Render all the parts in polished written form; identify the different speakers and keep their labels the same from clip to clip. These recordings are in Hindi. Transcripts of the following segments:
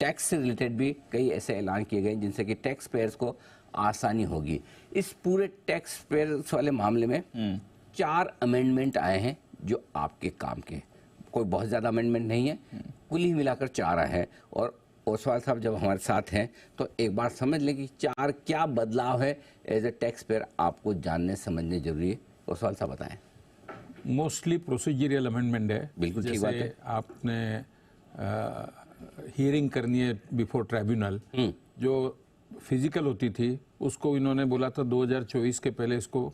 Speaker 1: टैक्स से रिलेटेड भी कई ऐसे ऐलान किए गए जिनसे कि टैक्स पेयर्स को आसानी होगी। इस पूरे टैक्स पेयर्स वाले मामले में 4 अमेंडमेंट आए हैं जो आपके काम के, कोई बहुत ज़्यादा अमेंडमेंट नहीं है, कुल ही मिलाकर 4 आए हैं। और ओसवाल साहब जब हमारे साथ हैं तो एक बार समझ लें कि 4 क्या बदलाव है एज ए टैक्स पेयर, आपको जानने समझने जरूरी है। ओसवाल साहब बताएं।
Speaker 2: मोस्टली प्रोसीजरल अमेंडमेंट है।
Speaker 1: बिल्कुल ठीक बात है।
Speaker 2: आपने हियरिंग करनी है बिफोर ट्राइब्यूनल, जो फिजिकल होती थी उसको इन्होंने बोला था 2024 के पहले इसको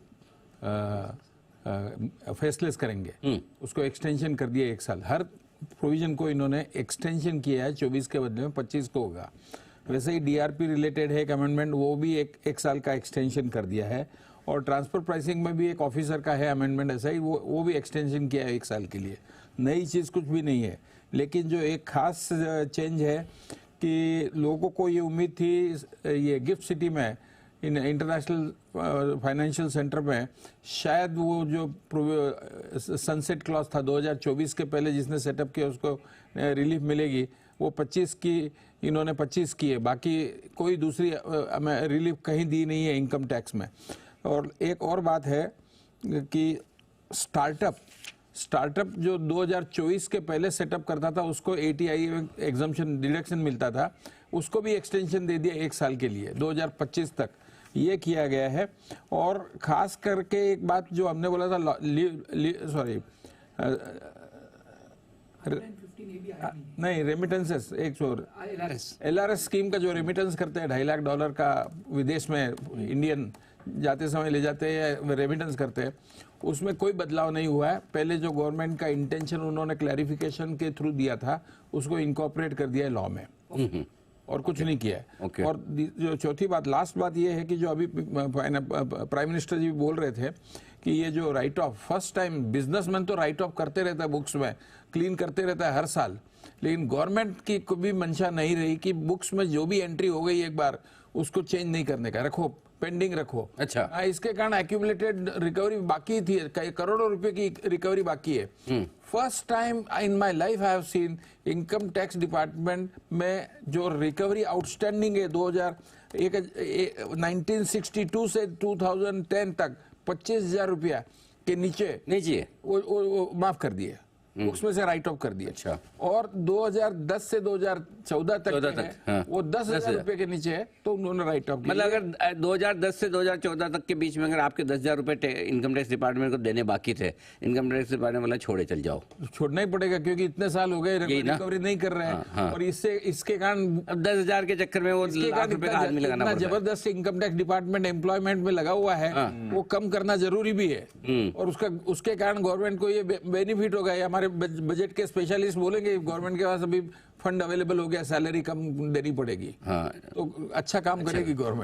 Speaker 2: फेसलेस करेंगे, उसको एक्सटेंशन कर दिया 1 साल। हर प्रोविजन को इन्होंने एक्सटेंशन किया है, 24 के बदले में 25 को होगा। वैसे ही डीआरपी रिलेटेड है एक अमेंडमेंट, वो भी एक साल का एक्सटेंशन कर दिया है। और ट्रांसफर प्राइसिंग में भी एक ऑफिसर का है अमेंडमेंट, ऐसा ही वो भी एक्सटेंशन किया है 1 साल के लिए। नई चीज़ कुछ भी नहीं है, लेकिन जो एक खास चेंज है कि लोगों को ये उम्मीद थी ये गिफ्ट सिटी में इंटरनेशनल फाइनेंशियल सेंटर में शायद वो जो सनसेट क्लॉज था 2024 के पहले जिसने सेटअप किया उसको रिलीफ मिलेगी, वो 25 की इन्होंने 25 की है, बाकी कोई दूसरी रिलीफ कहीं दी नहीं है इनकम टैक्स में। और एक और बात है कि स्टार्टअप जो 2024 के पहले सेटअप करता था उसको ATI एग्जम्पशन डिडक्शन मिलता था, उसको भी एक्सटेंशन दे दिया 1 साल के लिए 2025 तक, ये किया गया है। और खास करके एक बात जो हमने बोला था नहीं रेमिटेंसेस, एक और LRS स्कीम का जो रेमिटेंस करते हैं $2.5 लाख का विदेश में इंडियन जाते समय ले जाते हैं रेमिटेंस करते हैं, उसमें कोई बदलाव नहीं हुआ है। पहले जो गवर्नमेंट का इंटेंशन उन्होंने क्लैरिफिकेशन के थ्रू दिया था उसको इनकॉर्पोरेट कर दिया है लॉ में, और कुछ नहीं किया है। और जो चौथी बात, लास्ट बात ये है कि जो अभी प्राइम मिनिस्टर जी बोल रहे थे कि ये जो right of, first time businessman तो राइट ऑफ करते रहता है बुक्स में, क्लीन करते रहता है हर साल, लेकिन गवर्नमेंट की कोई भी मंशा नहीं रही कि बुक्स में जो भी एंट्री हो गई एक बार उसको चेंज नहीं करने का, रखो, पेंडिंग रखो।
Speaker 1: अच्छा,
Speaker 2: इसके कारण एक्यूमुलेटेड रिकवरी बाकी थी, करोड़ों रुपए की रिकवरी बाकी है। First time in my life I have seen income tax department में जो रिकवरी आउटस्टैंडिंग है 1962 से 2010 तक 25,000 रुपया के नीचे वो माफ कर दिए, उसमें से राइट ऑफ कर दिया।
Speaker 1: अच्छा।
Speaker 2: और 2010 से 2014 तक हाँ। वो 10,000 रुपए के नीचे है तो उन्होंने राइट ऑफ,
Speaker 1: मतलब अगर 2010 से 2014 तक के बीच में अगर आपके 10,000 रुपए इनकम टैक्स डिपार्टमेंट को देने बाकी थे, इनकम टैक्स डिपार्टमेंट वाला छोड़े चल जाओ,
Speaker 2: छोड़ना ही पड़ेगा क्योंकि इतने साल हो गए रिकवरी नहीं कर रहे हैं। हाँ। और इसके कारण
Speaker 1: 10,000 के चक्कर में वो लाख रुपए का आदमी लगाना पड़ता है।
Speaker 2: जबरदस्त इनकम टैक्स डिपार्टमेंट एम्प्लॉयमेंट में लगा हुआ है, वो कम करना जरूरी भी है। और उसके कारण गवर्नमेंट को ये बेनिफिट होगा। हमारे बजट के स्पेशलिस्ट बोलेंगे गवर्नमेंट के पास अभी फंड अवेलेबल हो गया, सैलरी कम देनी पड़ेगी, तो अच्छा काम करेगी गवर्नमेंट।